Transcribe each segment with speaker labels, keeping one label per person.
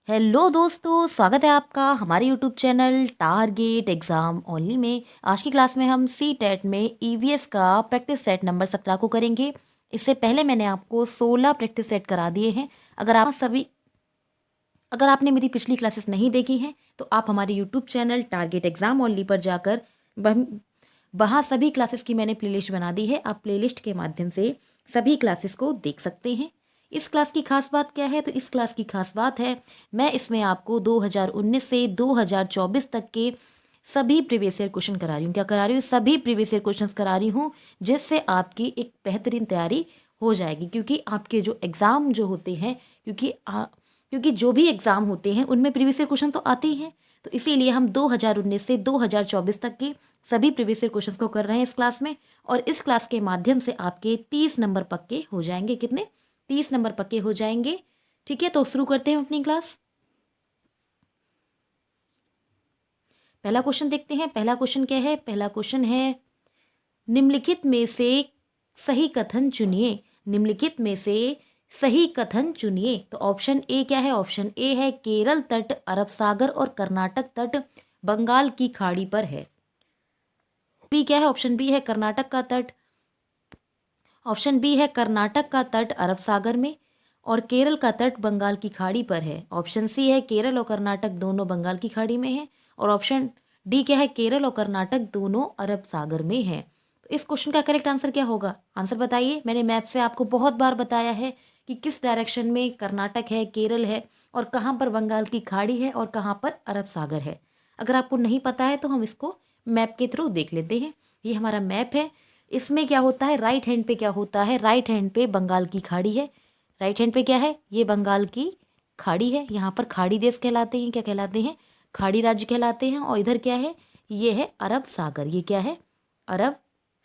Speaker 1: Hello दोस्तों, स्वागत है आपका हमारे YouTube channel target exam only में। आज की क्लास में हम सी टेट में ईवीएस का प्रैक्टिस सेट नंबर 17 को करेंगे। इससे पहले मैंने आपको 16 प्रैक्टिस सेट करा दिए हैं। अगर आपने मेरी पिछली क्लासेस नहीं देखी हैं तो आप हमारे YouTube channel target exam only पर जाकर वहाँ सभी क्लासेस की मैंने प्लेलिस्ट बना दी है। आप प्लेलिस्ट के माध्यम से सभी क्लासेस को देख सकते हैं। इस क्लास की खास बात क्या है? तो इस क्लास की खास बात है, मैं इसमें आपको 2019 से 2024 तक के सभी प्रीवियस ईयर क्वेश्चन करा रही हूँ। क्या करा रही हूँ? सभी प्रीवियस ईयर क्वेश्चंस करा रही हूँ, जिससे आपकी एक बेहतरीन तैयारी हो जाएगी। क्योंकि आपके जो एग्ज़ाम जो होते हैं, क्योंकि जो भी एग्ज़ाम होते हैं उनमें प्रीवियस ईयर क्वेश्चन तो आते ही हैं। तो इसीलिए हम 2019 से 2024 तक की सभी प्रीवियस ईयर क्वेश्चंस को कर रहे हैं इस क्लास में। और इस क्लास के माध्यम से आपके 30 नंबर पक्के हो जाएंगे। कितने? 30 नंबर पक्के हो जाएंगे। ठीक है, तो शुरू करते हैं अपनी क्लास। पहला क्वेश्चन देखते हैं। पहला क्वेश्चन क्या है? पहला क्वेश्चन है, निम्नलिखित में से सही कथन चुनिए। निम्नलिखित में से सही कथन चुनिए। तो ऑप्शन ए क्या है? ऑप्शन ए है केरल तट अरब सागर और कर्नाटक तट बंगाल की खाड़ी पर है। बी क्या है? ऑप्शन बी है कर्नाटक का तट। ऑप्शन बी है कर्नाटक का तट अरब सागर में और केरल का तट बंगाल की खाड़ी पर है। ऑप्शन सी है केरल और कर्नाटक दोनों बंगाल की खाड़ी में है। और ऑप्शन डी क्या है? केरल और कर्नाटक दोनों अरब सागर में है। तो इस क्वेश्चन का करेक्ट आंसर क्या होगा? आंसर बताइए। मैंने मैप से आपको बहुत बार बताया है कि किस डायरेक्शन में कर्नाटक है, केरल है और कहाँ पर बंगाल की खाड़ी है और कहाँ पर अरब सागर है। अगर आपको नहीं पता है तो हम इसको मैप के थ्रू देख लेते हैं। ये हमारा मैप है। इसमें क्या होता है? राइट हैंड पे क्या होता है? राइट हैंड पे बंगाल की खाड़ी है। राइट हैंड पे क्या है? ये बंगाल की खाड़ी है। यहाँ पर खाड़ी देश कहलाते हैं। क्या कहलाते हैं? खाड़ी राज्य कहलाते हैं। और इधर क्या है? ये है अरब सागर। ये क्या है? अरब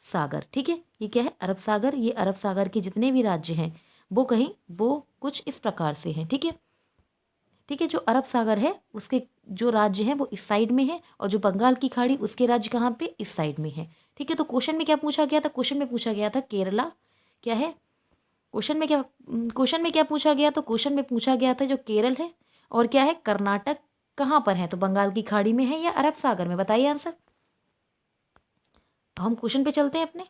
Speaker 1: सागर। ठीक है, ये क्या है? अरब सागर। ये अरब सागर के जितने भी राज्य हैं वो कुछ इस प्रकार से हैं। ठीक है, ठीक है। जो अरब सागर है उसके जो राज्य हैं वो इस साइड में है और जो बंगाल की खाड़ी उसके राज्य कहाँ पे? इस साइड में है। ठीक है, तो क्वेश्चन में क्या पूछा गया था? क्वेश्चन में पूछा गया था केरला क्या है? क्वेश्चन में क्या पूछा गया? तो क्वेश्चन में पूछा गया था जो केरल है और क्या है? कर्नाटक कहाँ पर है? तो बंगाल की खाड़ी में है या अरब सागर में? बताइए आंसर। तो हम क्वेश्चन पे चलते हैं अपने।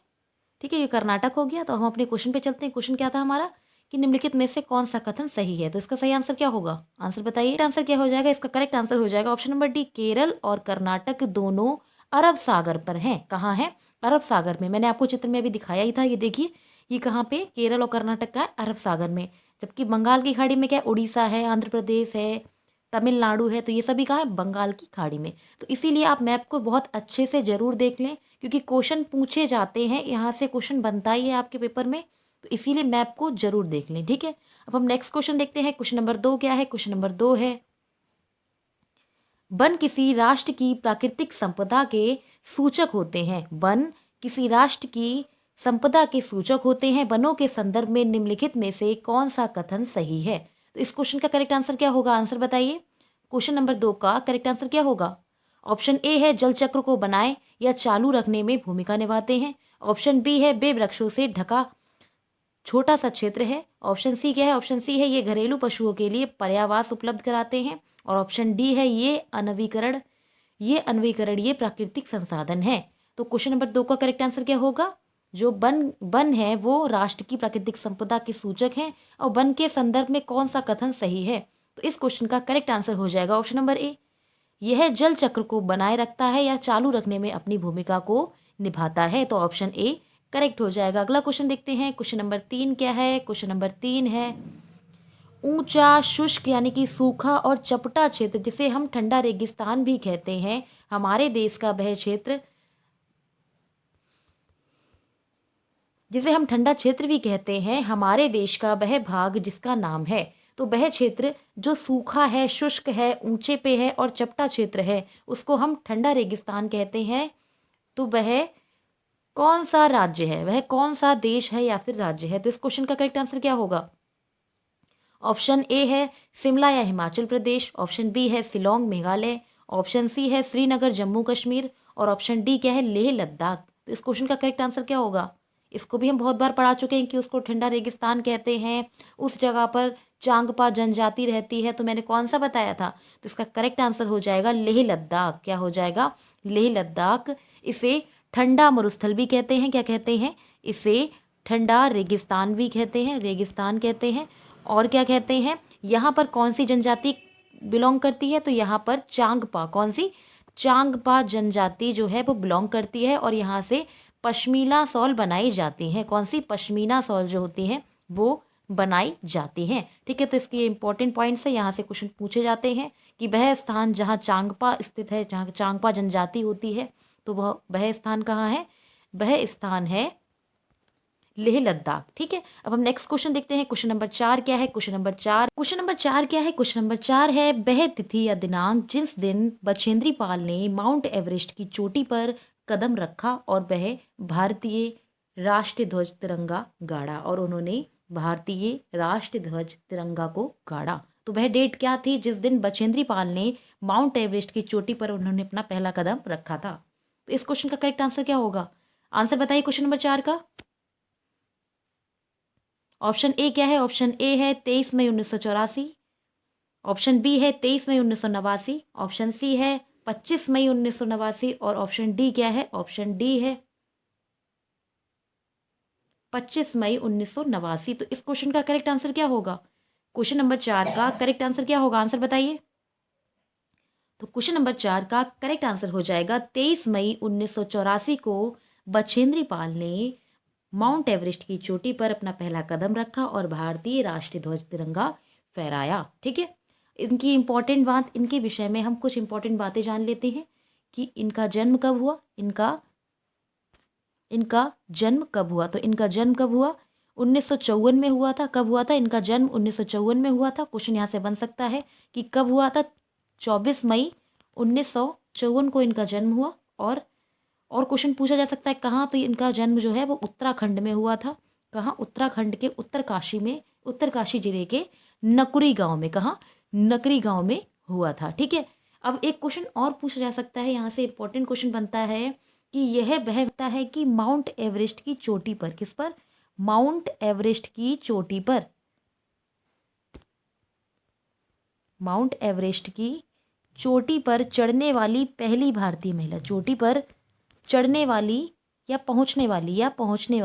Speaker 1: ठीक है, ये कर्नाटक हो गया। तो हम अपने क्वेश्चन पे चलते हैं। क्वेश्चन क्या था हमारा कि निम्नलिखित में से कौन सा कथन सही है? तो इसका सही आंसर क्या होगा? आंसर बताइए। आंसर क्या हो जाएगा? इसका करेक्ट आंसर हो जाएगा ऑप्शन नंबर डी, केरल और कर्नाटक दोनों अरब सागर पर हैं। कहाँ है? अरब सागर में। मैंने आपको चित्र में अभी दिखाया ही था। ये देखिए, ये कहाँ पे? केरल और कर्नाटक का है? अरब सागर में। जबकि बंगाल की खाड़ी में क्या है? उड़ीसा है, आंध्र प्रदेश है, तमिलनाडु है। तो ये सभी कहाँ है? बंगाल की खाड़ी में। तो इसीलिए आप मैप को बहुत अच्छे से जरूर देख लें, क्योंकि क्वेश्चन पूछे जाते हैं, यहाँ से क्वेश्चन बनता ही है आपके पेपर में। तो इसीलिए मैप को जरूर देख लें। ठीक है, अब हम नेक्स्ट क्वेश्चन देखते हैं। क्वेश्चन नंबर 2 क्या है? क्वेश्चन नंबर 2 है, वन किसी राष्ट्र की प्राकृतिक संपदा के सूचक होते हैं। वन किसी राष्ट्र की संपदा के सूचक होते हैं। वनों के संदर्भ में निम्नलिखित में से कौन सा कथन सही है? तो इस क्वेश्चन का करेक्ट आंसर क्या होगा? आंसर बताइए। क्वेश्चन नंबर 2 का करेक्ट आंसर क्या होगा? ऑप्शन ए है जल चक्र को बनाए या चालू रखने में भूमिका निभाते हैं। ऑप्शन बी है वे वृक्षों से ढका छोटा सा क्षेत्र है। ऑप्शन सी क्या है? ऑप्शन सी है ये घरेलू पशुओं के लिए पर्यावास उपलब्ध कराते हैं। और ऑप्शन डी है ये अनवीकरण ये प्राकृतिक संसाधन है। तो क्वेश्चन नंबर 2 का करेक्ट आंसर क्या होगा? जो वन वन है वो राष्ट्र की प्राकृतिक संपदा के सूचक हैं और वन के संदर्भ में कौन सा कथन सही है? तो इस क्वेश्चन का करेक्ट आंसर हो जाएगा ऑप्शन नंबर ए, यह जल चक्र को बनाए रखता है या चालू रखने में अपनी भूमिका को निभाता है। तो ऑप्शन ए करेक्ट हो जाएगा। अगला क्वेश्चन देखते हैं। क्वेश्चन नंबर 3 क्या है? क्वेश्चन नंबर 3 है, ऊंचा शुष्क यानी कि सूखा और चपटा क्षेत्र जिसे हम ठंडा रेगिस्तान भी कहते हैं, हमारे देश का वह क्षेत्र जिसे हम ठंडा क्षेत्र भी कहते हैं, हमारे देश का वह भाग जिसका नाम है। तो वह क्षेत्र जो सूखा है, शुष्क है, ऊंचे पे है और चपटा क्षेत्र है, उसको हम ठंडा रेगिस्तान कहते हैं। तो वह कौन सा राज्य है? वह कौन सा देश है या फिर राज्य है? तो इस क्वेश्चन का करेक्ट आंसर क्या होगा? ऑप्शन ए है शिमला या हिमाचल प्रदेश। ऑप्शन बी है शिलोंग मेघालय। ऑप्शन सी है श्रीनगर जम्मू कश्मीर। और ऑप्शन डी क्या है? लेह लद्दाख। तो इस क्वेश्चन का करेक्ट आंसर क्या होगा? इसको भी हम बहुत बार पढ़ा चुके हैं कि उसको ठंडा रेगिस्तान कहते हैं। उस जगह पर चांगपा जनजाति रहती है। तो मैंने कौन सा बताया था? तो इसका करेक्ट आंसर हो जाएगा लेह लद्दाख। क्या हो जाएगा? लेह लद्दाख। इसे ठंडा मरुस्थल भी कहते हैं। क्या कहते हैं? इसे ठंडा रेगिस्तान भी कहते हैं, रेगिस्तान कहते हैं। और क्या कहते हैं? यहाँ पर कौन सी जनजाति बिलोंग करती है? तो यहाँ पर चांगपा, कौन सी? चांगपा जनजाति जो है वो बिलोंग करती है। और यहाँ से पश्मीना शॉल बनाई जाती हैं। कौन सी? पश्मीना शॉल जो होती हैं वो बनाई जाती हैं। ठीक है, तो इसके इंपॉर्टेंट पॉइंट्स है, यहाँ से क्वेश्चन पूछे जाते हैं कि वह स्थान जहाँ चांगपा स्थित है, जहाँ चांगपा जनजाति होती है, तो वह स्थान कहाँ है? वह स्थान है लेह लद्दाख। ठीक है, अब हम नेक्स्ट क्वेश्चन देखते हैं। क्वेश्चन नंबर 4 क्या है? क्वेश्चन नंबर 4 क्या है? क्वेश्चन नंबर 4 है वह तिथि या दिनांक जिस दिन बछेंद्री पाल ने माउंट एवरेस्ट की चोटी पर कदम रखा और वह भारतीय राष्ट्रीय ध्वज तिरंगा गाड़ा। और उन्होंने भारतीय राष्ट्रीय ध्वज तिरंगा को गाड़ा। तो वह डेट क्या थी जिस दिन बछेंद्री पाल ने माउंट एवरेस्ट की चोटी पर उन्होंने अपना पहला कदम रखा था? तो इस क्वेश्चन का करेक्ट आंसर क्या होगा? आंसर बताइए क्वेश्चन नंबर 4 का। ऑप्शन ए क्या है? ऑप्शन ए है 23 मई 1984। ऑप्शन बी है 23 मई 1989। ऑप्शन सी है 25 मई 1989। और ऑप्शन डी क्या है? ऑप्शन डी है 25 मई 1989। तो इस क्वेश्चन का करेक्ट आंसर क्या होगा? क्वेश्चन नंबर 4 का करेक्ट आंसर क्या होगा? आंसर बताइए। तो क्वेश्चन नंबर 4 का करेक्ट आंसर हो जाएगा 23 मई 1984 को बछेंद्री पाल ने माउंट एवरेस्ट की चोटी पर अपना पहला कदम रखा और भारतीय राष्ट्रीय ध्वज तिरंगा फहराया। ठीक है, इनकी इंपॉर्टेंट बात, इनके विषय में हम कुछ इंपॉर्टेंट बातें जान लेते हैं कि इनका जन्म कब हुआ। इनका जन्म कब हुआ? तो इनका जन्म कब हुआ? 1954 में हुआ था। कब हुआ था इनका जन्म? 1954 में हुआ था। क्वेश्चन यहाँ से बन सकता है कि कब हुआ था? 24 मई 1954 को इनका जन्म हुआ। और क्वेश्चन पूछा जा सकता है कहाँ? तो इनका जन्म जो है वो उत्तराखंड में हुआ था। कहाँ? उत्तराखंड के उत्तरकाशी में, उत्तरकाशी जिले के नकुरी गांव में। कहाँ? नकरी गांव में हुआ था। ठीक है, अब एक क्वेश्चन और पूछा जा सकता है, यहाँ से इंपॉर्टेंट क्वेश्चन बनता है कि यह बहता है कि माउंट एवरेस्ट की चोटी पर, किस पर? माउंट एवरेस्ट की चोटी पर, माउंट एवरेस्ट की चोटी पर चढ़ने वाली पहली भारतीय महिला, चोटी पर चढ़ने वाली या पहुंचने वाली, या पहुंचने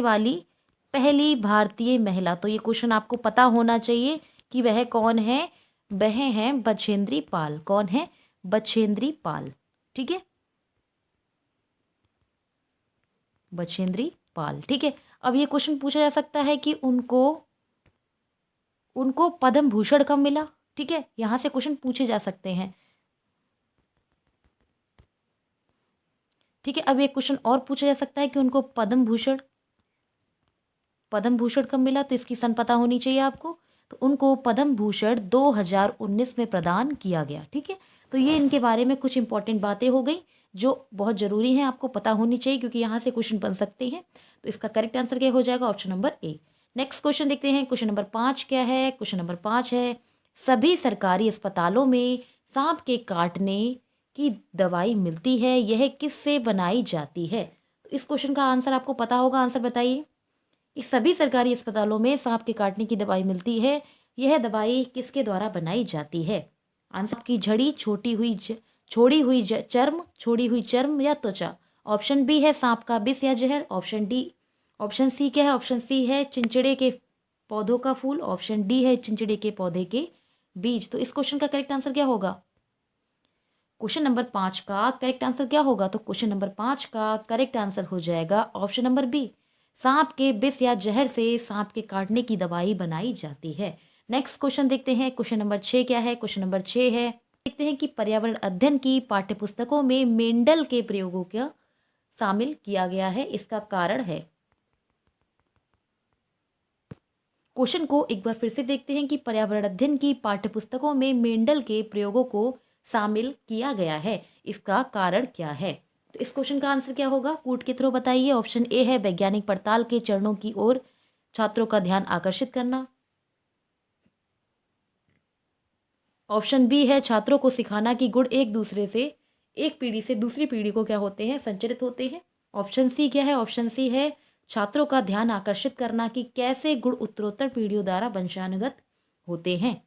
Speaker 1: वाली पहली भारतीय महिला। तो ये क्वेश्चन आपको पता होना चाहिए कि वह कौन है? वह हैं बछेंद्री पाल। कौन है? बछेंद्री पाल। ठीक है, बछेंद्री पाल। ठीक है, अब ये क्वेश्चन पूछा जा सकता है कि उनको पद्म भूषण कब मिला। ठीक है, यहां से क्वेश्चन पूछे जा सकते हैं। ठीक है, अब एक क्वेश्चन और पूछा जा सकता है कि उनको पद्म भूषण कब मिला। तो इसकी सन पता होनी चाहिए आपको। तो उनको पद्म भूषण 2019 में प्रदान किया गया। ठीक है, तो ये इनके बारे में कुछ इंपॉर्टेंट बातें हो गई जो बहुत ज़रूरी हैं, आपको पता होनी चाहिए क्योंकि यहाँ से क्वेश्चन बन सकते हैं। तो इसका करेक्ट आंसर क्या हो जाएगा? ऑप्शन नंबर ए। नेक्स्ट क्वेश्चन देखते हैं। क्वेश्चन नंबर 5 क्या है? क्वेश्चन नंबर 5 है सभी सरकारी अस्पतालों में सांप के काटने की दवाई मिलती है, यह किससे बनाई जाती है? तो इस क्वेश्चन का आंसर आपको पता होगा। आंसर बताइए। इस सभी सरकारी अस्पतालों में सांप के काटने की दवाई मिलती है, यह दवाई किसके द्वारा बनाई जाती है? आंसर की झड़ी, छोड़ी हुई चर्म या त्वचा। ऑप्शन बी है सांप का विष या जहर। ऑप्शन सी क्या है? ऑप्शन सी है चिंचिड़े के पौधों का फूल। ऑप्शन डी है चिंचिड़े के पौधे के बीज। तो इस क्वेश्चन का करेक्ट आंसर क्या होगा? क्वेश्चन नंबर 5 का करेक्ट आंसर क्या होगा? तो क्वेश्चन नंबर 5 का करेक्ट आंसर हो जाएगा ऑप्शन नंबर बी, सांप के विष या जहर से सांप के काटने की दवाई बनाई जाती है। नेक्स्ट क्वेश्चन देखते हैं। क्वेश्चन नंबर 6 क्या है? क्वेश्चन नंबर 6 है, देखते हैं कि पर्यावरण अध्ययन की पाठ्यपुस्तकों में मेंडल के प्रयोगों को शामिल किया गया है, इसका कारण है। क्वेश्चन को एक बार फिर से देखते हैं कि पर्यावरण अध्ययन की पाठ्यपुस्तकों में मेंडल के प्रयोगों को शामिल किया गया है, इसका कारण क्या है? तो इस क्वेश्चन का आंसर क्या होगा? कूट के थ्रू बताइए। ऑप्शन ए है वैज्ञानिक पड़ताल के चरणों की ओर छात्रों का ध्यान आकर्षित करना। ऑप्शन बी है छात्रों को सिखाना कि गुण एक दूसरे से एक पीढ़ी से दूसरी पीढ़ी को क्या होते हैं, संचरित होते हैं। ऑप्शन सी क्या है, ऑप्शन सी है छात्रों का ध्यान आकर्षित करना कि कैसे गुण उत्तरोत्तर पीढ़ियों द्वारा वंशानुगत होते हैं।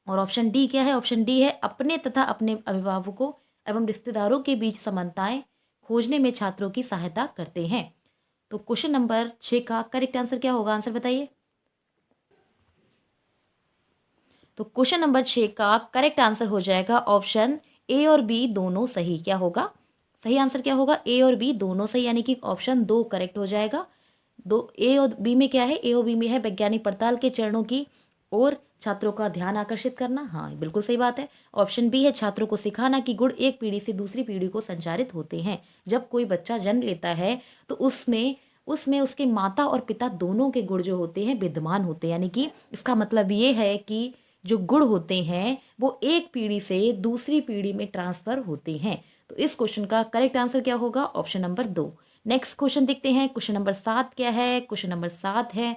Speaker 1: और ऑप्शन डी क्या है, ऑप्शन डी है अपने तथा अपने अभिभावकों एवं रिश्तेदारों के बीच समानताएं खोजने में छात्रों की सहायता करते हैं। तो क्वेश्चन नंबर 6 का करेक्ट आंसर क्या होगा, आंसर बताइए। तो क्वेश्चन नंबर 6 का करेक्ट आंसर हो जाएगा ऑप्शन ए और बी दोनों सही। क्या होगा, सही आंसर क्या होगा, ए और बी दोनों सही, यानी कि ऑप्शन 2 करेक्ट हो जाएगा। दो ए और बी में क्या है, ए और बी में है वैज्ञानिक पड़ताल के चरणों की और छात्रों का ध्यान आकर्षित करना। हाँ बिल्कुल सही बात है। ऑप्शन बी है छात्रों को सिखाना कि गुण एक पीढ़ी से दूसरी पीढ़ी को संचारित होते हैं। जब कोई बच्चा जन्म लेता है तो उसमें उसमें उसके माता और पिता दोनों के गुण जो होते हैं विद्यमान होते हैं, यानी कि इसका मतलब ये है कि जो गुण होते हैं वो एक पीढ़ी से दूसरी पीढ़ी में ट्रांसफर होते हैं। तो इस क्वेश्चन का करेक्ट आंसर क्या होगा, ऑप्शन नंबर 2। नेक्स्ट क्वेश्चन देखते हैं। क्वेश्चन नंबर 7 क्या है, क्वेश्चन नंबर 7 है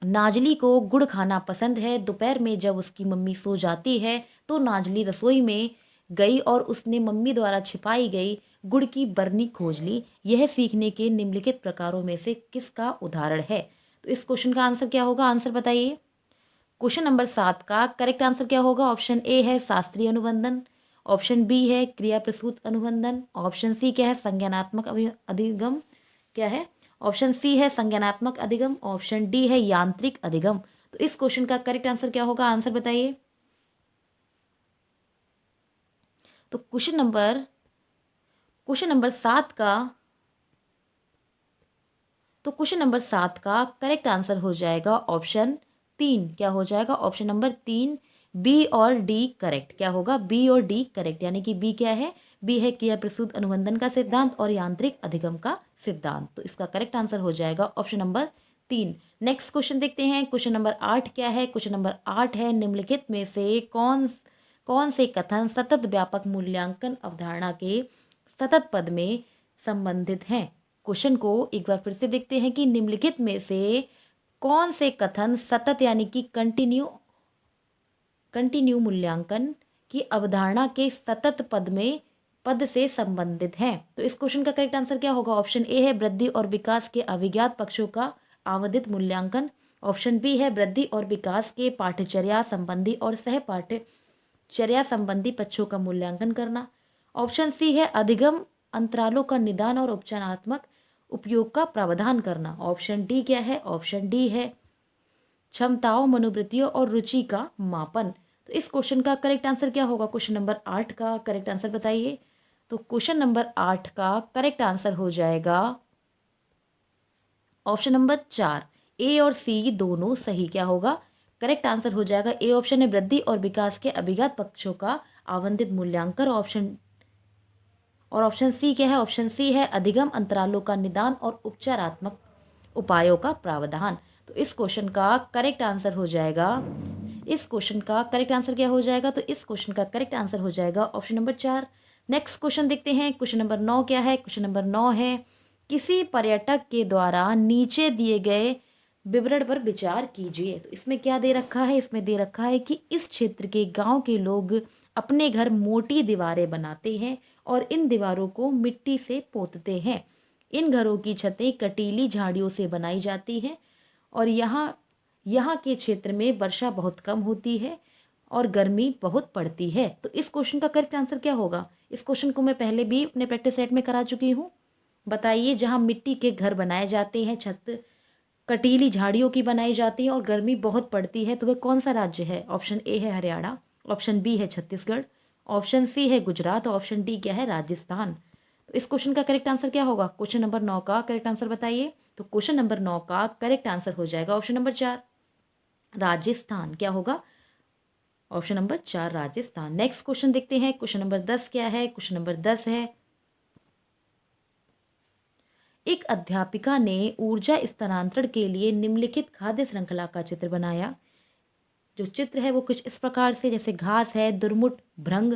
Speaker 1: नाजली को गुड़ खाना पसंद है। दोपहर में जब उसकी मम्मी सो जाती है तो नाजली रसोई में गई और उसने मम्मी द्वारा छिपाई गई गुड़ की बरनी खोज ली। यह सीखने के निम्नलिखित प्रकारों में से किसका उदाहरण है। तो इस क्वेश्चन का आंसर क्या होगा, आंसर बताइए। क्वेश्चन नंबर 7 का करेक्ट आंसर क्या होगा, ऑप्शन ए है शास्त्रीय अनुबंधन, ऑप्शन बी है क्रिया प्रसूत अनुबंधन, ऑप्शन सी क्या है संज्ञानात्मक अधिगम, क्या है ऑप्शन सी है संज्ञानात्मक अधिगम, ऑप्शन डी है यांत्रिक अधिगम। तो इस क्वेश्चन का करेक्ट आंसर क्या होगा, आंसर बताइए। तो क्वेश्चन नंबर 7 का करेक्ट आंसर हो जाएगा ऑप्शन 3। क्या हो जाएगा, ऑप्शन नंबर 3 बी और डी करेक्ट। क्या होगा, बी और डी करेक्ट, यानी कि बी क्या है, बी है क्रिया प्रसूत अनुबंधन का सिद्धांत और यांत्रिक अधिगम का सिद्धांत। तो इसका करेक्ट आंसर हो जाएगा ऑप्शन नंबर 3। नेक्स्ट क्वेश्चन देखते हैं। क्वेश्चन नंबर 8 क्या है, क्वेश्चन नंबर 8 है निम्नलिखित में से कौन कौन से कथन सतत व्यापक मूल्यांकन अवधारणा के सतत पद में संबंधित हैं। क्वेश्चन को एक बार फिर से देखते हैं कि निम्नलिखित में से कौन से कथन सतत यानी कि कंटिन्यू मूल्यांकन की अवधारणा के सतत पद से संबंधित हैं। तो इस क्वेश्चन का करेक्ट आंसर क्या होगा, ऑप्शन ए है वृद्धि और विकास के अभिज्ञात पक्षों का आवधित मूल्यांकन, ऑप्शन बी है वृद्धि और विकास के पाठ्यचर्या संबंधी और सह पाठ्यचर्या संबंधी पक्षों का मूल्यांकन करना, ऑप्शन सी है अधिगम अंतरालों का निदान और उपचारात्मक उपयोग का प्रावधान करना, ऑप्शन डी क्या है, ऑप्शन डी है क्षमताओं मनोवृत्तियों और रुचि का मापन। तो इस क्वेश्चन का करेक्ट आंसर क्या होगा, क्वेश्चन नंबर 8 का करेक्ट आंसर बताइए। तो क्वेश्चन नंबर 8 का करेक्ट आंसर हो जाएगा ऑप्शन नंबर 4 ए और सी दोनों सही। क्या होगा, करेक्ट आंसर हो जाएगा ए ऑप्शन है वृद्धि और विकास के अभिज्ञात पक्षों का आवंटित मूल्यांकन, ऑप्शन सी क्या है, ऑप्शन सी है अधिगम अंतरालों का निदान और उपचारात्मक उपायों का प्रावधान। तो इस क्वेश्चन का करेक्ट आंसर हो जाएगा, इस क्वेश्चन का करेक्ट आंसर क्या हो जाएगा, तो इस क्वेश्चन का करेक्ट आंसर हो जाएगा ऑप्शन नंबर 4। नेक्स्ट क्वेश्चन देखते हैं। क्वेश्चन नंबर 9 क्या है, क्वेश्चन नंबर 9 है किसी पर्यटक के द्वारा नीचे दिए गए विवरण पर विचार कीजिए। तो इसमें क्या दे रखा है, इसमें दे रखा है कि इस क्षेत्र के गांव के लोग अपने घर मोटी दीवारें बनाते हैं और इन दीवारों को मिट्टी से पोतते हैं। इन घरों की छतें कटीली झाड़ियों से बनाई जाती हैं और यहाँ के क्षेत्र में वर्षा बहुत कम होती है और गर्मी बहुत पड़ती है। तो इस क्वेश्चन का करेक्ट आंसर क्या होगा, इस क्वेश्चन को मैं पहले भी अपने प्रैक्टिस सेट में करा चुकी हूँ। बताइए, जहाँ मिट्टी के घर बनाए जाते हैं, छत कटीली झाड़ियों की बनाई जाती है और गर्मी बहुत पड़ती है, तो वह कौन सा राज्य है। ऑप्शन ए है हरियाणा, ऑप्शन बी है छत्तीसगढ़, ऑप्शन सी है गुजरात और ऑप्शन डी क्या है राजस्थान। तो इस क्वेश्चन का करेक्ट आंसर क्या होगा, क्वेश्चन नंबर 9 का करेक्ट आंसर बताइए। तो क्वेश्चन नंबर 9 का करेक्ट आंसर हो जाएगा ऑप्शन नंबर 4 राजस्थान। क्या होगा, option number 4 Rajasthan. Next question देखते हैं। क्वेश्चन नंबर 10 क्या है, क्वेश्चन नंबर 10 है एक अध्यापिका ने ऊर्जा स्थानांतरण के लिए निम्नलिखित खाद्य श्रृंखला का चित्र बनाया। जो चित्र है वो कुछ इस प्रकार से, जैसे घास है, दुर्मुट, भृंग,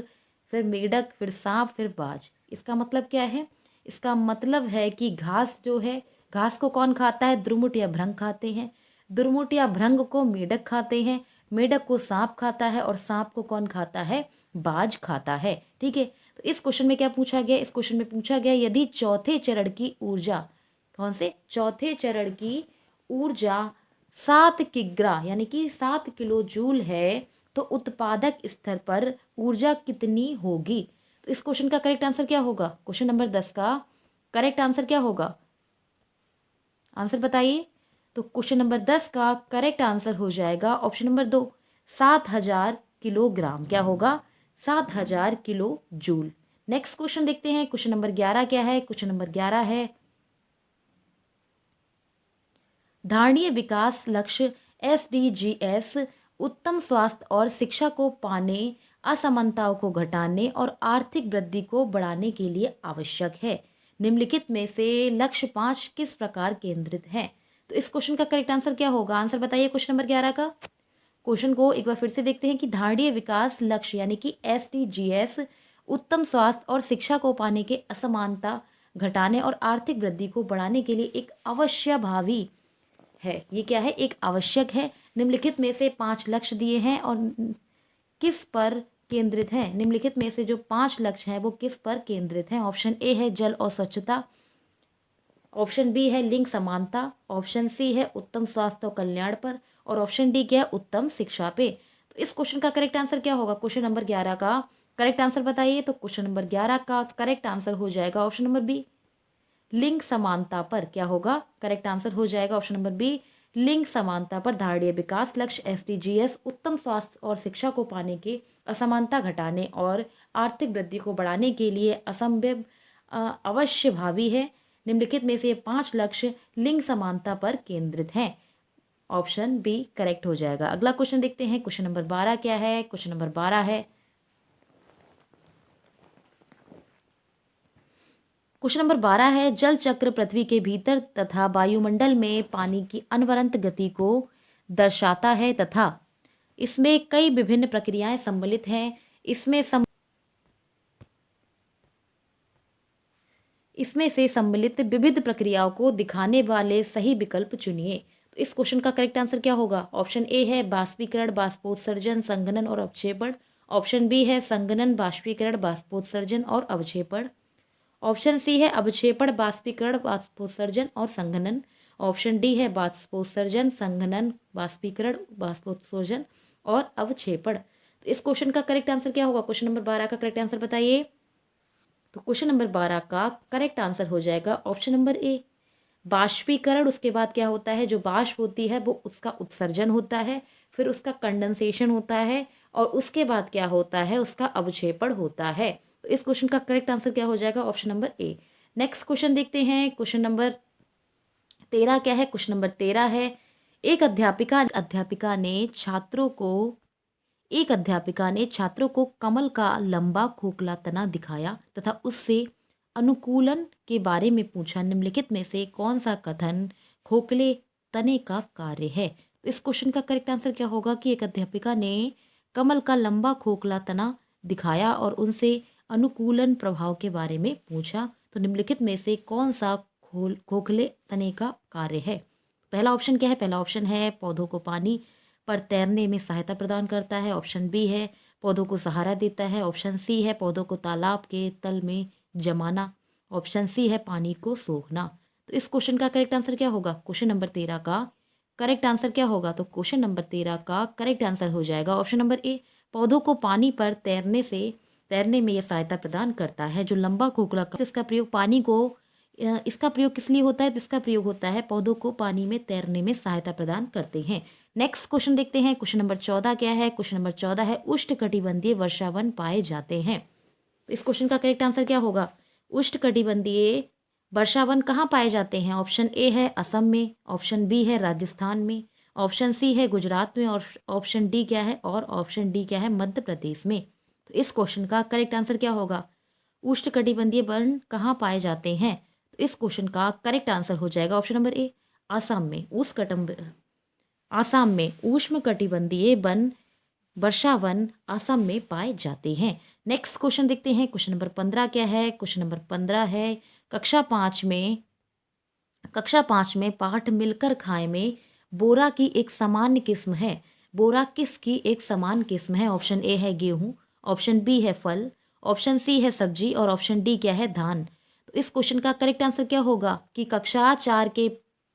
Speaker 1: फिर मेढक, फिर सांप, फिर बाज। इसका मतलब क्या है, इसका मतलब है कि घास जो है, घास को कौन खाता है, दुर्मुट या भृंग खाते हैं, दुर्मुट या भृंग को मेढक खाते हैं, मेढक को सांप खाता है और सांप को कौन खाता है, बाज खाता है। ठीक है, तो तो इस क्वेश्चन में क्या पूछा गया, इस क्वेश्चन में पूछा गया यदि चौथे चरण की ऊर्जा, कौन से चौथे चरण की ऊर्जा 7 किग्रा यानी कि 7 किलो जूल है तो उत्पादक स्तर पर ऊर्जा कितनी होगी। तो इस क्वेश्चन का करेक्ट आंसर क्या होगा, क्वेश्चन नंबर 10 का करेक्ट आंसर क्या होगा, आंसर बताइए। तो क्वेश्चन नंबर 10 का करेक्ट आंसर हो जाएगा ऑप्शन नंबर 2, 7,000 किलोग्राम। क्या होगा, 7,000 किलो जूल। नेक्स्ट क्वेश्चन देखते हैं, क्वेश्चन नंबर 11 क्या है, क्वेश्चन नंबर 11 है धारणीय विकास लक्ष्य SDGs उत्तम स्वास्थ्य और शिक्षा को पाने, असमानताओं को घटाने और आर्थिक वृद्धि को बढ़ाने के लिए आवश्यक है। निम्नलिखित में से लक्ष्य 5 किस प्रकार केंद्रित हैं। तो इस क्वेश्चन का करेक्ट आंसर क्या होगा, आंसर बताइए क्वेश्चन नंबर 11 का। क्वेश्चन को एक बार फिर से देखते हैं कि धारणीय विकास लक्ष्य यानी कि SDGs उत्तम स्वास्थ्य और शिक्षा को पाने के, असमानता घटाने और आर्थिक वृद्धि को बढ़ाने के लिए एक अवश्यभावी है। ये क्या है, एक आवश्यक है। निम्नलिखित में से 5 लक्ष्य दिए हैं और किस पर केंद्रित है, निम्नलिखित में से जो 5 लक्ष्य हैं वो किस पर केंद्रित हैं। ऑप्शन ए है जल और स्वच्छता, ऑप्शन बी है लिंग समानता, ऑप्शन सी है उत्तम स्वास्थ्य और कल्याण पर, और ऑप्शन डी क्या है उत्तम शिक्षा पे। तो इस क्वेश्चन का करेक्ट आंसर क्या होगा, क्वेश्चन नंबर 11 का करेक्ट आंसर बताइए। तो क्वेश्चन नंबर 11 का करेक्ट आंसर हो जाएगा ऑप्शन नंबर बी, लिंग समानता पर। क्या होगा, करेक्ट आंसर हो जाएगा ऑप्शन नंबर बी, लिंग समानता पर धारणीय विकास लक्ष्य SDGs उत्तम स्वास्थ्य और शिक्षा को पाने के, असमानता घटाने और आर्थिक वृद्धि को बढ़ाने के लिए असंभव अवश्य भावी है। निम्नलिखित में से ये 5 लक्ष्य लिंग समानता पर केंद्रित हैं। ऑप्शन बी करेक्ट हो जाएगा। अगला क्वेश्चन देखते हैं, क्वेश्चन नंबर 12 क्या है, क्वेश्चन नंबर 12 है क्वेश्चन नंबर 12 है जल चक्र पृथ्वी के भीतर तथा वायुमंडल में पानी की अनवरत गति को दर्शाता है तथा इसमें कई विभिन्न प्रक्रियाएं सम्मिलित हैं। इसमें से सम्मिलित विविध प्रक्रियाओं को दिखाने वाले सही विकल्प चुनिए। तो इस क्वेश्चन का करेक्ट आंसर क्या होगा, ऑप्शन ए है बाष्पीकरण, बाष्पोत्सर्जन, संघनन और अवक्षेपण, ऑप्शन बी है संघनन, बाष्पीकरण, बाष्पोत्सर्जन और अवक्षेपण, ऑप्शन सी है अवक्षेपण, बाष्पीकरण, बाष्पोत्सर्जन और संघनन, ऑप्शन डी है बाष्पोत्सर्जन, संघनन, बाष्पीकरण, बाष्पोत्सर्जन और अवक्षेपण। तो इस क्वेश्चन का करेक्ट आंसर क्या होगा, क्वेश्चन नंबर 12 का करेक्ट आंसर बताइए। तो क्वेश्चन नंबर 12 का करेक्ट आंसर हो जाएगा ऑप्शन नंबर ए, बाष्पीकरण। उसके बाद क्या होता है, जो बाष्प होती है वो उसका उत्सर्जन होता है, फिर उसका कंडेंसेशन होता है और उसके बाद क्या होता है, उसका अवक्षेपण होता है। तो इस क्वेश्चन का करेक्ट आंसर क्या हो जाएगा, ऑप्शन नंबर ए। नेक्स्ट क्वेश्चन देखते हैं, क्वेश्चन नंबर 13 क्या है, क्वेश्चन नंबर 13 है एक अध्यापिका ने छात्रों को कमल का लंबा खोखला तना दिखाया तथा उससे अनुकूलन के बारे में पूछा। निम्नलिखित में से कौन सा कथन खोखले तने का कार्य है। तो इस क्वेश्चन का करेक्ट आंसर क्या होगा कि एक अध्यापिका ने कमल का लंबा खोखला तना दिखाया और उनसे अनुकूलन प्रभाव के बारे में पूछा। तो निम्नलिखित में से कौन सा खोखले तने का कार्य है। पहला ऑप्शन क्या है, पहला ऑप्शन है पौधों को पानी पर तैरने में सहायता प्रदान करता है, ऑप्शन बी है पौधों को सहारा देता है, ऑप्शन सी है पौधों को तालाब के तल में जमाना, ऑप्शन सी है पानी को सोखना। तो इस क्वेश्चन का करेक्ट आंसर क्या होगा, क्वेश्चन नंबर 13 का करेक्ट आंसर क्या होगा। तो क्वेश्चन नंबर 13 का करेक्ट आंसर हो जाएगा ऑप्शन नंबर ए, पौधों को पानी पर तैरने में यह सहायता प्रदान करता है। जो लंबा खोखला इसका प्रयोग पानी को इसका प्रयोग किस लिए होता है, तो इसका प्रयोग होता है पौधों को पानी में तैरने में सहायता प्रदान करते हैं। नेक्स्ट क्वेश्चन देखते हैं, क्वेश्चन नंबर 14 क्या है, क्वेश्चन नंबर 14 है उष्णकटिबंधीय वर्षावन पाए जाते हैं। तो इस क्वेश्चन का करेक्ट आंसर क्या होगा, उष्णकटिबंधीय वर्षावन कहाँ पाए जाते हैं। ऑप्शन ए है असम में, ऑप्शन बी है राजस्थान में, ऑप्शन सी है गुजरात में और ऑप्शन डी क्या है, और ऑप्शन डी क्या है मध्य प्रदेश में। तो इस क्वेश्चन का करेक्ट आंसर क्या होगा, उष्णकटिबंधीय वन कहाँ पाए जाते हैं। तो इस क्वेश्चन का करेक्ट आंसर हो जाएगा ऑप्शन नंबर ए, आसाम में। आसाम में उष्णकटिबंधीय वन वर्षावन आसाम में पाए जाते हैं। नेक्स्ट क्वेश्चन देखते हैं, क्वेश्चन नंबर 15 क्या है, क्वेश्चन नंबर 15 है कक्षा 5 में पाठ मिलकर खाए में बोरा की एक सामान्य किस्म है। बोरा किसकी एक समान किस्म है। ऑप्शन ए है गेहूं, ऑप्शन बी है फल, ऑप्शन सी है सब्जी और ऑप्शन डी क्या है धान। तो इस क्वेश्चन का करेक्ट आंसर क्या होगा कि कक्षा 4 के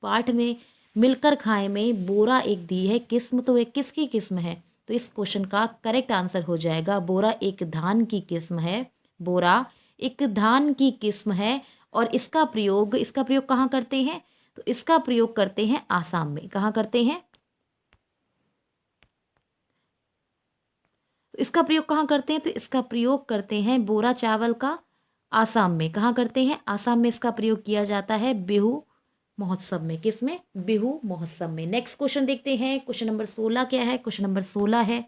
Speaker 1: पाठ में मिलकर खाए में बोरा एक दी है किस्म, तो एक किसकी किस्म है। तो इस क्वेश्चन का करेक्ट आंसर हो जाएगा बोरा एक धान की किस्म है। बोरा एक धान की किस्म है और इसका प्रयोग कहाँ करते हैं, तो इसका प्रयोग करते हैं आसाम में। कहाँ करते हैं, तो इसका प्रयोग कहाँ करते हैं, तो इसका प्रयोग करते हैं बोरा चावल का आसाम में। कहाँ करते हैं, आसाम में इसका प्रयोग किया जाता है बिहू महोत्सव में। किस में, बिहू महोत्सव में। नेक्स्ट क्वेश्चन देखते हैं, क्वेश्चन नंबर 16 क्या है। क्वेश्चन नंबर 16 है,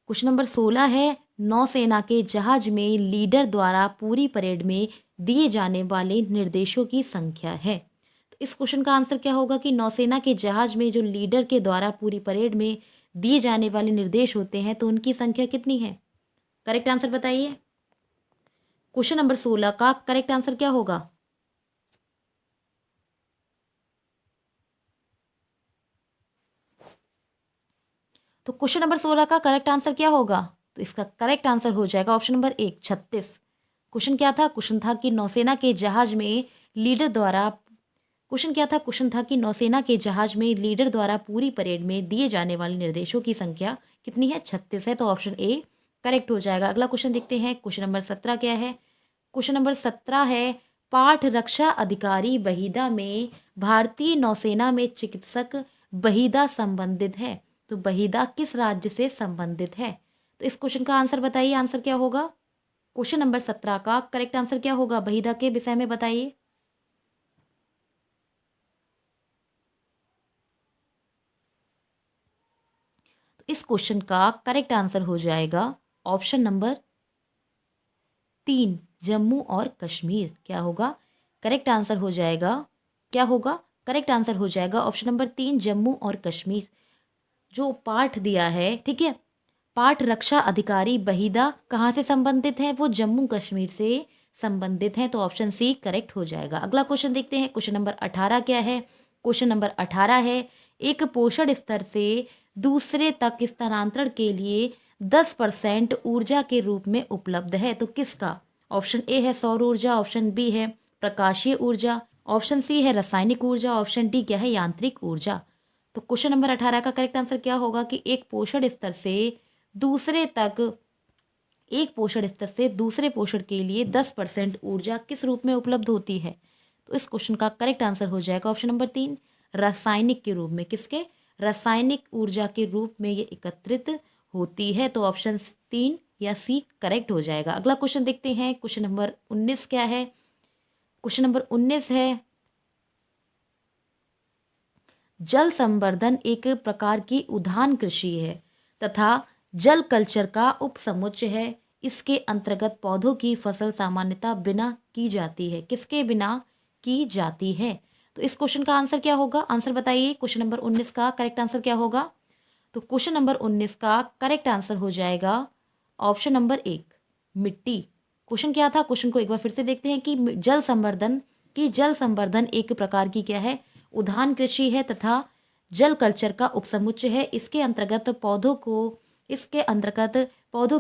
Speaker 1: क्वेश्चन नंबर 16 है, नौसेना के जहाज में लीडर द्वारा पूरी परेड में दिए जाने वाले निर्देशों की संख्या है। तो इस क्वेश्चन का आंसर क्या होगा कि नौसेना के जहाज में जो लीडर के द्वारा पूरी परेड में दिए जाने वाले निर्देश होते हैं तो उनकी संख्या कितनी है। करेक्ट आंसर बताइए। क्वेश्चन नंबर 16 का करेक्ट आंसर क्या होगा। तो क्वेश्चन नंबर 16 का करेक्ट आंसर क्या होगा, तो इसका करेक्ट आंसर हो जाएगा ऑप्शन नंबर 1 36। क्वेश्चन क्या था, क्वेश्चन था कि नौसेना के जहाज में लीडर द्वारा क्वेश्चन था कि नौसेना के जहाज में लीडर द्वारा पूरी परेड में दिए जाने वाले निर्देशों की संख्या कितनी है, 36 है। तो ऑप्शन ए करेक्ट हो जाएगा। अगला क्वेश्चन देखते हैं, क्वेश्चन नंबर 17 क्या है। क्वेश्चन नंबर 17 है, पाठ रक्षा अधिकारी बहीदा में भारतीय नौसेना में चिकित्सक बहीदा संबंधित है। तो बहीदा किस राज्य से संबंधित है। तो इस क्वेश्चन का आंसर बताइए, आंसर क्या होगा। क्वेश्चन नंबर 17 का करेक्ट आंसर क्या होगा, बहीदा के विषय में बताइए। तो इस क्वेश्चन का करेक्ट आंसर हो जाएगा ऑप्शन नंबर 3 जम्मू और कश्मीर। क्या होगा, करेक्ट आंसर हो जाएगा, क्या होगा, करेक्ट आंसर हो जाएगा ऑप्शन नंबर 3 जम्मू और कश्मीर। जो पाठ दिया है, ठीक है, पाठ रक्षा अधिकारी बहीदा कहाँ से संबंधित है, वो जम्मू कश्मीर से संबंधित है। तो ऑप्शन सी करेक्ट हो जाएगा। अगला क्वेश्चन देखते हैं, क्वेश्चन नंबर 18 क्या है। क्वेश्चन नंबर 18 है, एक पोषण स्तर से दूसरे तक स्थानांतरण के लिए 10% ऊर्जा के रूप में उपलब्ध है। तो किसका, ऑप्शन ए है सौर ऊर्जा, ऑप्शन बी है प्रकाशीय ऊर्जा, ऑप्शन सी है रासायनिक ऊर्जा, ऑप्शन डी क्या है यांत्रिक ऊर्जा। तो क्वेश्चन नंबर 18 का करेक्ट आंसर क्या होगा कि एक पोषण स्तर से दूसरे पोषण के लिए 10% ऊर्जा किस रूप में उपलब्ध होती है। तो इस क्वेश्चन का करेक्ट आंसर हो जाएगा ऑप्शन नंबर 3 रासायनिक के रूप में। किसके, रासायनिक ऊर्जा के रूप में ये एकत्रित होती है। तो ऑप्शन 3 या सी करेक्ट हो जाएगा। अगला क्वेश्चन देखते हैं, क्वेश्चन नंबर 19 क्या है। क्वेश्चन नंबर 19 है, जल संवर्धन एक प्रकार की उद्यान कृषि है तथा जल कल्चर का उपसमुच्चय है। इसके अंतर्गत पौधों की फसल सामान्यतः बिना की जाती है। किसके बिना की जाती है। तो इस क्वेश्चन का आंसर क्या होगा, आंसर बताइए। क्वेश्चन नंबर 19 का करेक्ट आंसर क्या होगा। तो क्वेश्चन नंबर 19 का करेक्ट आंसर हो जाएगा ऑप्शन नंबर 1 मिट्टी। क्वेश्चन क्या था, क्वेश्चन को एक बार फिर से देखते हैं कि जल संवर्धन एक प्रकार की क्या है, उद्यान कृषि है तथा जल कल्चर का उपसमुच्चय है। इसके अंतर्गत पौधों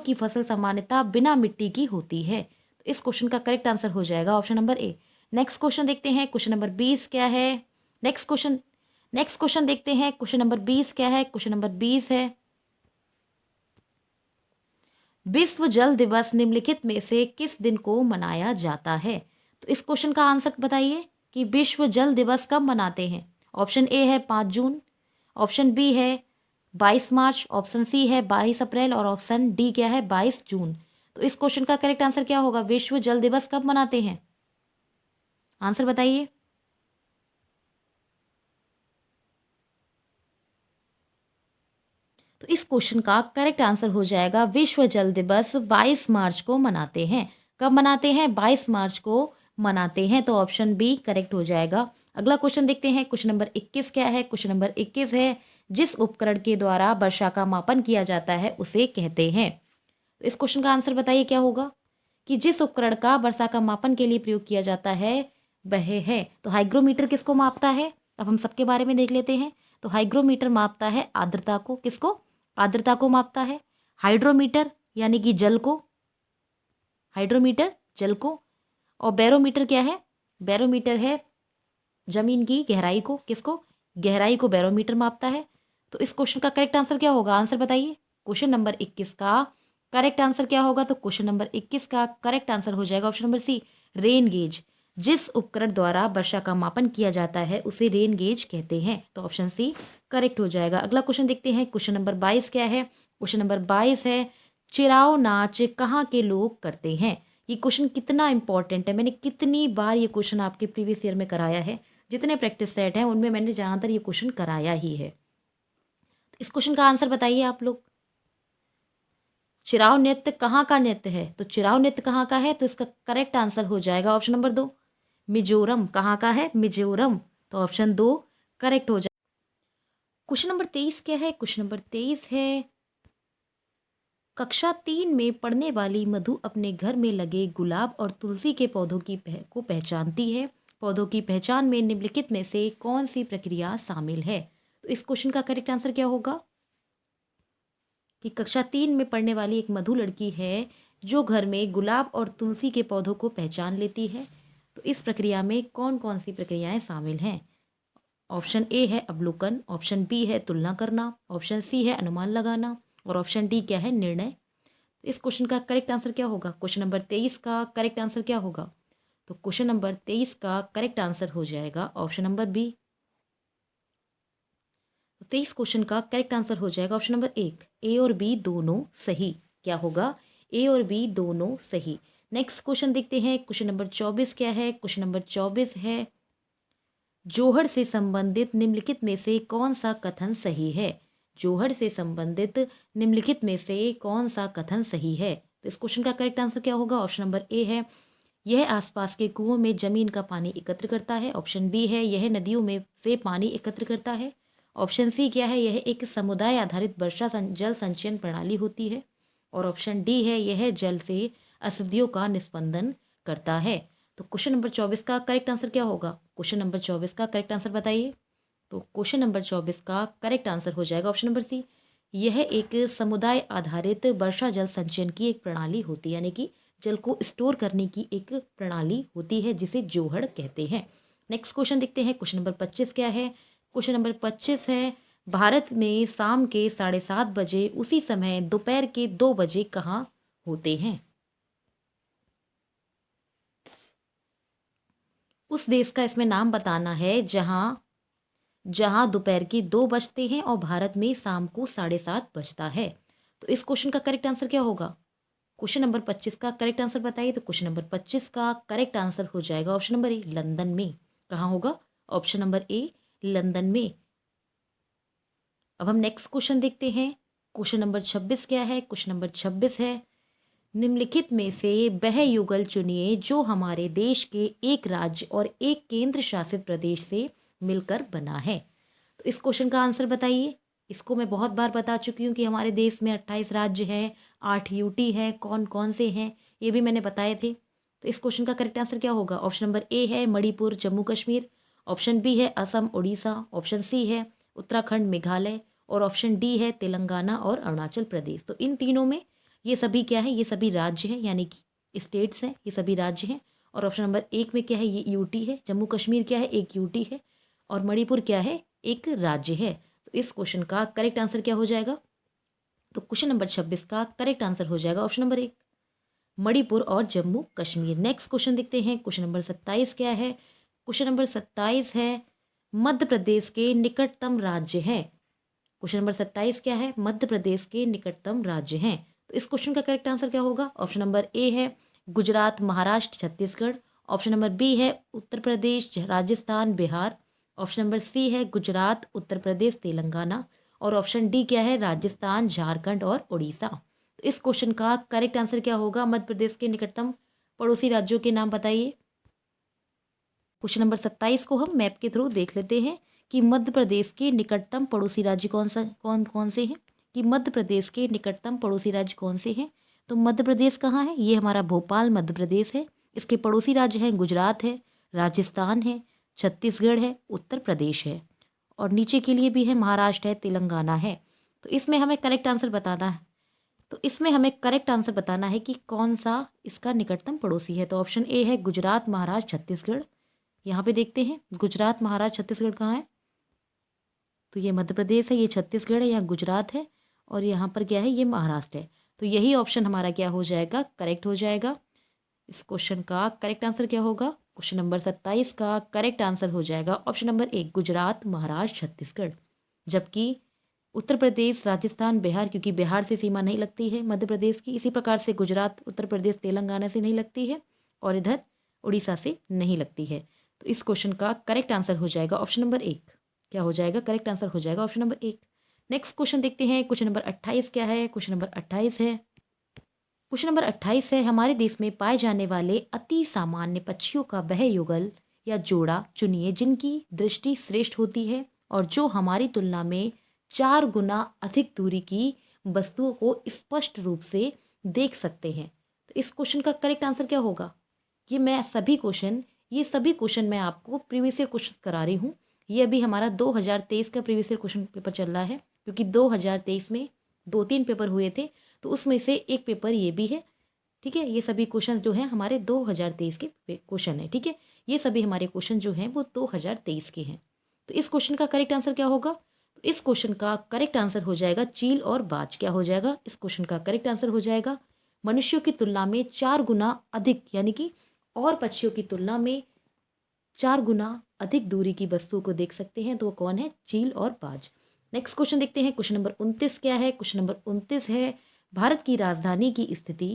Speaker 1: की फसल सामान्यतः बिना मिट्टी की होती है। तो इस क्वेश्चन का करेक्ट आंसर हो जाएगा ऑप्शन नंबर ए। नेक्स्ट क्वेश्चन देखते हैं, क्वेश्चन नंबर 20 क्या है। नेक्स्ट क्वेश्चन देखते हैं, क्वेश्चन नंबर 20 क्या है। क्वेश्चन नंबर 20 है, विश्व जल दिवस निम्नलिखित में से किस दिन को मनाया जाता है। तो इस क्वेश्चन का आंसर बताइए कि विश्व जल दिवस कब मनाते हैं। ऑप्शन ए है 5 जून, ऑप्शन बी है 22 मार्च, ऑप्शन सी है 22 अप्रैल और ऑप्शन डी क्या है 22 जून। तो इस क्वेश्चन का करेक्ट आंसर क्या होगा, विश्व जल दिवस कब मनाते हैं, आंसर बताइए। तो इस क्वेश्चन का करेक्ट आंसर हो जाएगा विश्व जल दिवस 22 मार्च को मनाते हैं। कब मनाते हैं, 22 मार्च को मनाते हैं। तो ऑप्शन बी करेक्ट हो जाएगा। अगला क्वेश्चन देखते हैं, क्वेश्चन नंबर 21 क्या है। क्वेश्चन नंबर 21 है, जिस उपकरण के द्वारा वर्षा का मापन किया जाता है उसे कहते हैं। तो इस क्वेश्चन का आंसर बताइए क्या होगा कि जिस उपकरण का वर्षा का मापन के लिए प्रयोग किया जाता है वह है। तो हाइग्रोमीटर किसको मापता है, अब हम सबके बारे में देख लेते हैं। तो हाइग्रोमीटर मापता है आर्द्रता को, किसको, आर्द्रता को मापता है। हाइड्रोमीटर यानी कि जल को, हाइड्रोमीटर जल को। और बैरोमीटर क्या है? बैरोमीटर है जमीन की गहराई को, किसको? गहराई को बैरोमीटर मापता है। तो इस क्वेश्चन का करेक्ट आंसर क्या होगा? आंसर बताइए। क्वेश्चन नंबर 21 का करेक्ट आंसर क्या होगा? तो क्वेश्चन नंबर 21 का करेक्ट आंसर हो जाएगा option number C, rain gauge. जिस उपकरण द्वारा वर्षा का मापन किया जाता है उसे रेन गेज कहते हैं। तो ऑप्शन सी करेक्ट हो जाएगा। अगला क्वेश्चन देखते हैं। क्वेश्चन नंबर 22 क्या है? क्वेश्चन नंबर 22 है, चिराव नाच कहाँ के लोग करते हैं? ये क्वेश्चन कितना इंपॉर्टेंट है, मैंने कितनी बार ये क्वेश्चन आपके प्रीवियस ईयर में कराया है। जितने प्रैक्टिस सेट हैं उनमें मैंने ज़्यादातर ये क्वेश्चन कराया ही है। तो इस क्वेश्चन का आंसर बताइए आप लोग। चिराव नृत्य कहाँ का नृत्य है? तो चिराव नृत्य कहाँ का है? तो इसका करेक्ट आंसर हो जाएगा ऑप्शन नंबर 2, मिजोरम। कहाँ का है? मिजोरम। तो ऑप्शन 2 करेक्ट हो जाएगा। क्वेश्चन नंबर 23 क्या है? क्वेश्चन नंबर 23 है, कक्षा 3 में पढ़ने वाली मधु अपने घर में लगे गुलाब और तुलसी के पौधों को पहचानती है। पौधों की पहचान में निम्नलिखित में से कौन सी प्रक्रिया शामिल है? तो इस क्वेश्चन का करेक्ट आंसर क्या होगा? कि कक्षा 3 में पढ़ने वाली एक मधु लड़की है जो घर में गुलाब और तुलसी के पौधों को पहचान लेती है। तो इस प्रक्रिया में कौन कौन सी प्रक्रियाएं शामिल हैं? ऑप्शन ए है अवलोकन, ऑप्शन बी है तुलना करना, ऑप्शन सी है अनुमान लगाना, और ऑप्शन डी क्या है? निर्णय। तो इस क्वेश्चन का करेक्ट आंसर क्या होगा? क्वेश्चन नंबर 23 का करेक्ट आंसर क्या होगा? तो क्वेश्चन नंबर 23 का करेक्ट आंसर हो जाएगा ऑप्शन नंबर बी। तो 23 क्वेश्चन का करेक्ट आंसर हो जाएगा ऑप्शन नंबर 1, ए और बी दोनों सही। क्या होगा? ए और बी दोनों सही। नेक्स्ट क्वेश्चन देखते हैं। क्वेश्चन नंबर 24 क्या है? क्वेश्चन नंबर 24 है, जोहड़ से संबंधित निम्नलिखित में से कौन सा कथन सही है? जोहड़ से संबंधित निम्नलिखित में से कौन सा कथन सही है? तो इस क्वेश्चन का करेक्ट आंसर क्या होगा? ऑप्शन नंबर ए है, यह आसपास के कुओं में जमीन का पानी एकत्र करता है। ऑप्शन बी है, यह नदियों में से पानी एकत्र करता है। ऑप्शन सी क्या है? यह एक समुदाय आधारित वर्षा जल संचयन प्रणाली होती है। और ऑप्शन डी है, यह जल से अशुद्धियों का निस्पंदन करता है। तो क्वेश्चन नंबर 24 का करेक्ट आंसर क्या होगा? क्वेश्चन नंबर 24 का करेक्ट आंसर बताइए। तो क्वेश्चन नंबर 24 का करेक्ट आंसर हो जाएगा ऑप्शन नंबर सी, यह एक समुदाय आधारित वर्षा जल संचयन की एक प्रणाली होती है, यानी कि जल को स्टोर करने की एक प्रणाली होती है जिसे जोहड़ कहते हैं। नेक्स्ट क्वेश्चन देखते हैं। क्वेश्चन नंबर 25 क्या है? क्वेश्चन नंबर 25 है, भारत में शाम के 7:30 बजे उसी समय दोपहर के 2 बजे कहाँ होते हैं? उस देश का इसमें नाम बताना है जहाँ जहाँ दोपहर के 2 बजते हैं और भारत में शाम को 7:30 बजता है। तो इस क्वेश्चन का करेक्ट आंसर क्या होगा? क्वेश्चन नंबर 25 का करेक्ट आंसर बताइए। तो क्वेश्चन नंबर 25 का करेक्ट आंसर हो जाएगा ऑप्शन नंबर ए, लंदन में। कहाँ होगा? ऑप्शन नंबर ए, लंदन में। अब हम नेक्स्ट क्वेश्चन देखते हैं। क्वेश्चन नंबर 26 क्या है? क्वेश्चन नंबर 26 है, निम्नलिखित में से वह युगल चुनिए जो हमारे देश के एक राज्य और एक केंद्र शासित प्रदेश से मिलकर बना है। तो इस क्वेश्चन का आंसर बताइए। इसको मैं बहुत बार बता चुकी हूँ कि हमारे देश में 28 राज्य हैं, 8 यूटी हैं, कौन कौन से हैं ये भी मैंने बताए थे। तो इस क्वेश्चन का करेक्ट आंसर क्या होगा? ऑप्शन नंबर ए है मणिपुर जम्मू कश्मीर, ऑप्शन बी है असम उड़ीसा, ऑप्शन सी है उत्तराखंड मेघालय, और ऑप्शन डी है तेलंगाना और अरुणाचल प्रदेश। तो इन तीनों में ये सभी क्या है? ये सभी राज्य हैं, यानी कि स्टेट्स हैं, ये सभी राज्य हैं। और ऑप्शन नंबर 1 में क्या है? ये यूटी है। जम्मू कश्मीर क्या है? एक यूटी है। और मणिपुर क्या है? एक राज्य है। तो इस क्वेश्चन का करेक्ट आंसर क्या हो जाएगा? तो क्वेश्चन नंबर 26 का करेक्ट आंसर हो जाएगा ऑप्शन नंबर 1, मणिपुर और जम्मू कश्मीर। नेक्स्ट क्वेश्चन देखते हैं। क्वेश्चन नंबर 27 क्या है? क्वेश्चन नंबर 27 है, मध्य प्रदेश के निकटतम राज्य है। क्वेश्चन नंबर 27 क्या है? मध्य प्रदेश के निकटतम राज्य हैं। तो इस क्वेश्चन का करेक्ट आंसर क्या होगा? ऑप्शन नंबर ए है Gujarat, Maharashtra, Chhattisgarh, option number B है Uttar Pradesh, Rajasthan, Bihar, option number C है गुजरात, उत्तर प्रदेश, तेलंगाना, और ऑप्शन डी क्या है? राजस्थान, झारखंड और उड़ीसा। तो इस क्वेश्चन का करेक्ट आंसर क्या होगा? मध्य प्रदेश के निकटतम पड़ोसी राज्यों के नाम बताइए। क्वेश्चन नंबर 27 को हम मैप के थ्रू देख लेते हैं कि मध्य प्रदेश के निकटतम पड़ोसी राज्य कौन कौन से हैं। कि मध्य प्रदेश के निकटतम पड़ोसी राज्य कौन से हैं? तो मध्य प्रदेश कहाँ है? ये हमारा भोपाल मध्य प्रदेश है। इसके पड़ोसी राज्य हैं गुजरात है, राजस्थान है, छत्तीसगढ़ है, उत्तर प्रदेश है, और नीचे के लिए भी है महाराष्ट्र है, तेलंगाना है। तो इसमें हमें करेक्ट आंसर बताना है। तो इसमें हमें करेक्ट आंसर बताना है कि कौन सा इसका निकटतम पड़ोसी है। तो ऑप्शन ए है गुजरात, महाराष्ट्र, छत्तीसगढ़। यहाँ पे देखते हैं गुजरात, महाराष्ट्र, छत्तीसगढ़ कहाँ है। तो ये मध्य प्रदेश है, ये छत्तीसगढ़ है, यहाँ गुजरात है और यहाँ पर क्या है, ये महाराष्ट्र है। तो यही ऑप्शन हमारा क्या हो जाएगा, करेक्ट हो जाएगा। इस क्वेश्चन का करेक्ट आंसर क्या होगा, क्वेश्चन नंबर 27 का करेक्ट आंसर हो जाएगा ऑप्शन नंबर 1 गुजरात, महाराष्ट्र, छत्तीसगढ़। जबकि उत्तर प्रदेश, राजस्थान, बिहार, क्योंकि बिहार से सीमा नहीं लगती है मध्य प्रदेश की, इसी प्रकार से गुजरात, उत्तर प्रदेश, तेलंगाना से नहीं लगती है और इधर उड़ीसा से नहीं लगती है। तो इस क्वेश्चन का करेक्ट आंसर हो जाएगा ऑप्शन नंबर 1। क्या हो जाएगा, करेक्ट आंसर हो जाएगा ऑप्शन नंबर 1। नेक्स्ट क्वेश्चन देखते हैं, क्वेश्चन नंबर 28 क्या है। क्वेश्चन नंबर 28 है, क्वेश्चन नंबर 28 है, हमारे देश में पाए जाने वाले अति सामान्य पक्षियों का वह युगल या जोड़ा चुनिए जिनकी दृष्टि श्रेष्ठ होती है और जो हमारी तुलना में 4 गुना अधिक दूरी की वस्तुओं को स्पष्ट रूप से देख सकते हैं। तो इस क्वेश्चन का करेक्ट आंसर क्या होगा। ये सभी क्वेश्चन मैं आपको प्रीवियस ईयर क्वेश्चन करा रही हूँ। ये अभी हमारा 2023 का प्रीवियस ईयर क्वेश्चन पेपर चल रहा है, क्योंकि 2023 में 2-3 पेपर हुए थे, तो उसमें से एक पेपर ये भी है। ठीक है, ये सभी क्वेश्चन जो हैं हमारे 2023 के क्वेश्चन है। ठीक है, ये सभी हमारे क्वेश्चन जो हैं वो 2023 के हैं। तो इस क्वेश्चन का करेक्ट आंसर क्या होगा, तो इस क्वेश्चन का करेक्ट आंसर हो जाएगा चील और बाज। क्या हो जाएगा, इस क्वेश्चन का करेक्ट आंसर हो जाएगा मनुष्यों की तुलना में 4 गुना अधिक, यानी कि और पक्षियों की तुलना में 4 गुना अधिक दूरी की वस्तु को देख सकते हैं। तो वो कौन है, चील और बाज। नेक्स्ट क्वेश्चन देखते हैं, क्वेश्चन नंबर 29 क्या है। क्वेश्चन नंबर 29 है, भारत की राजधानी की स्थिति,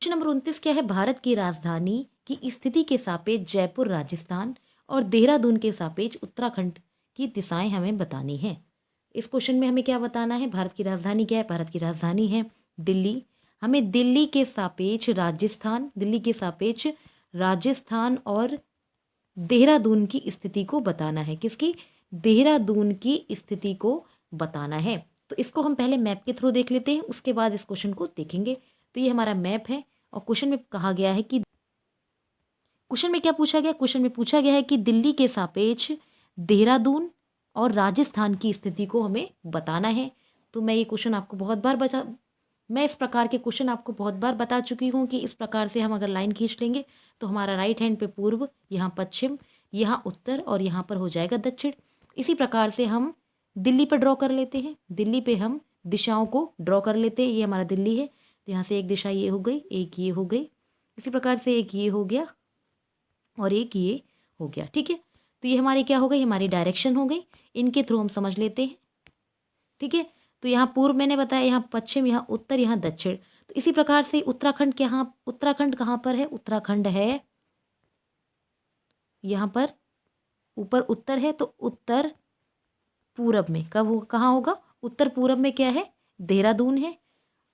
Speaker 1: क्वेश्चन नंबर 29 क्या है, भारत की राजधानी की स्थिति के सापेक्ष जयपुर राजस्थान और देहरादून के सापेक्ष उत्तराखंड की दिशाएं हमें बतानी है। इस क्वेश्चन में हमें क्या बताना है, भारत की राजधानी क्या है, भारत की राजधानी है दिल्ली। हमें दिल्ली के सापेक्ष राजस्थान और देहरादून की स्थिति को बताना है। किसकी, देहरादून की स्थिति को बताना है। तो इसको हम पहले मैप के थ्रू देख लेते हैं, उसके बाद इस क्वेश्चन को देखेंगे। तो ये हमारा मैप है और क्वेश्चन में कहा गया है कि, क्वेश्चन में क्या पूछा गया, क्वेश्चन में पूछा गया है कि दिल्ली के सापेक्ष देहरादून और राजस्थान की स्थिति को हमें बताना है। तो मैं ये क्वेश्चन आपको बहुत बार मैं इस प्रकार के क्वेश्चन आपको बहुत बार बता चुकी हूँ कि इस प्रकार से हम अगर लाइन खींच लेंगे तो हमारा राइट हैंड पे पूर्व, यहाँ पश्चिम, यहाँ उत्तर और यहाँ पर हो जाएगा दक्षिण। इसी प्रकार से हम दिल्ली पर ड्रॉ कर लेते हैं, दिल्ली पे हम दिशाओं को ड्रॉ कर लेते हैं। ये हमारा दिल्ली है, तो यहाँ से एक दिशा ये हो गई, एक ये हो गई, इसी प्रकार से एक ये हो गया और एक ये हो गया। ठीक है, तो ये हमारी क्या हो गई, हमारी डायरेक्शन हो गई। इनके थ्रू हम समझ लेते हैं। ठीक है, तो यहाँ पूर्व मैंने बताया, यहाँ पश्चिम, यहाँ उत्तर, यहाँ दक्षिण। तो इसी प्रकार से उत्तराखंड के, यहाँ उत्तराखंड कहाँ पर है, उत्तराखंड है यहाँ पर ऊपर उत्तर है, तो उत्तर पूरब में कब हो, कहाँ होगा, उत्तर पूरब में क्या है, देहरादून है।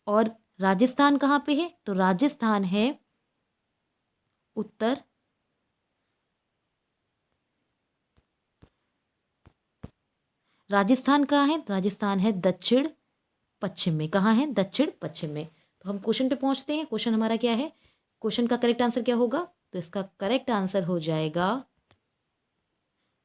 Speaker 1: और राजस्थान कहाँ पे है, तो राजस्थान है उत्तर, राजस्थान कहाँ है, राजस्थान है दक्षिण पश्चिम में। कहाँ है, दक्षिण पश्चिम में। तो हम क्वेश्चन पे पहुंचते हैं। क्वेश्चन हमारा क्या है, क्वेश्चन का करेक्ट आंसर क्या होगा, तो इसका करेक्ट आंसर हो जाएगा,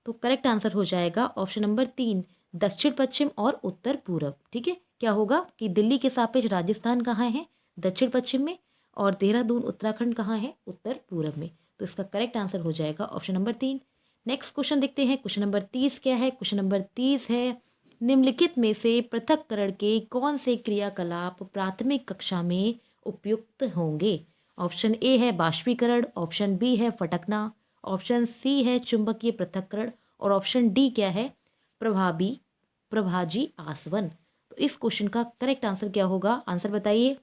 Speaker 1: तो करेक्ट आंसर हो जाएगा ऑप्शन नंबर 3 दक्षिण पश्चिम और उत्तर पूरब। ठीक है, क्या होगा कि दिल्ली के सापेक्ष राजस्थान कहाँ है, दक्षिण पश्चिम में, और देहरादून उत्तराखंड कहाँ है, उत्तर पूरब में। तो इसका करेक्ट आंसर हो जाएगा ऑप्शन नंबर 3। नेक्स्ट क्वेश्चन देखते हैं, क्वेश्चन नंबर 30 क्या है। क्वेश्चन नंबर 30 है, निम्नलिखित में से पृथक्करण के कौन से क्रियाकलाप प्राथमिक कक्षा में उपयुक्त होंगे। ऑप्शन ए है बाष्पीकरण, ऑप्शन बी है फटकना, ऑप्शन सी है चुंबकीय पृथक्करण और ऑप्शन डी क्या है, प्रभाजी आसवन। तो इस क्वेश्चन का करेक्ट आंसर क्या होगा, आंसर बताइए।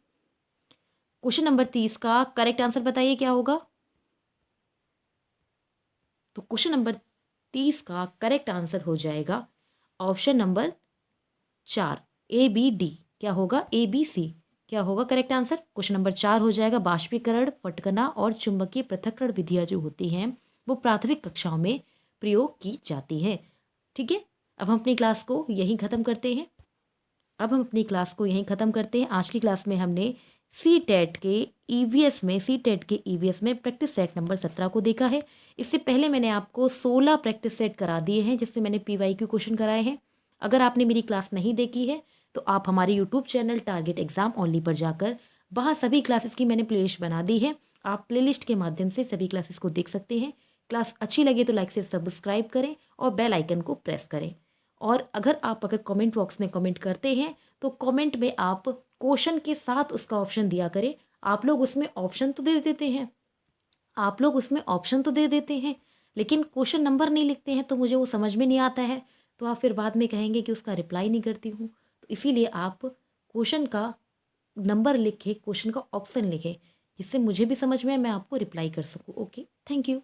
Speaker 1: क्वेश्चन नंबर 30 का करेक्ट आंसर बताइए क्या होगा। तो क्वेश्चन नंबर 30 का करेक्ट आंसर हो जाएगा ऑप्शन नंबर 4 ABD। क्या होगा, ABC। क्या होगा करेक्ट आंसर, क्वेश्चन नंबर 4 हो जाएगा बाष्पीकरण, फटकना और चुंबकीय पृथक्करण विधियां जो होती हैं वो प्राथमिक कक्षाओं में प्रयोग की जाती है। ठीक है, अब हम अपनी क्लास को यहीं ख़त्म करते हैं। आज की क्लास में हमने सी टेट के ईवीएस में प्रैक्टिस सेट नंबर 17 को देखा है। इससे पहले मैंने आपको 16 प्रैक्टिस सेट करा दिए हैं, जिससे मैंने पीवाईक्यू क्वेश्चन कराए हैं। अगर आपने मेरी क्लास नहीं देखी है तो आप हमारे YouTube channel target exam only पर जाकर वहाँ सभी क्लासेस की मैंने प्लेलिस्ट बना दी है। आप प्लेलिस्ट के माध्यम से सभी क्लासेस को देख सकते हैं। क्लास अच्छी लगे तो लाइक से सब्सक्राइब करें और बेल आइकन को प्रेस करें। और अगर कमेंट बॉक्स में कमेंट करते हैं तो कमेंट में आप क्वेश्चन के साथ उसका ऑप्शन दिया करें। आप लोग उसमें ऑप्शन तो दे देते हैं लेकिन क्वेश्चन नंबर नहीं लिखते हैं, तो मुझे वो समझ में नहीं आता है। तो आप फिर बाद में कहेंगे कि उसका रिप्लाई नहीं करती हूँ। तो इसीलिए आप क्वेश्चन का नंबर लिखे, क्वेश्चन का ऑप्शन लिखें, जिससे मुझे भी समझ में आए, मैं आपको रिप्लाई कर सकूँ। Okay, thank you.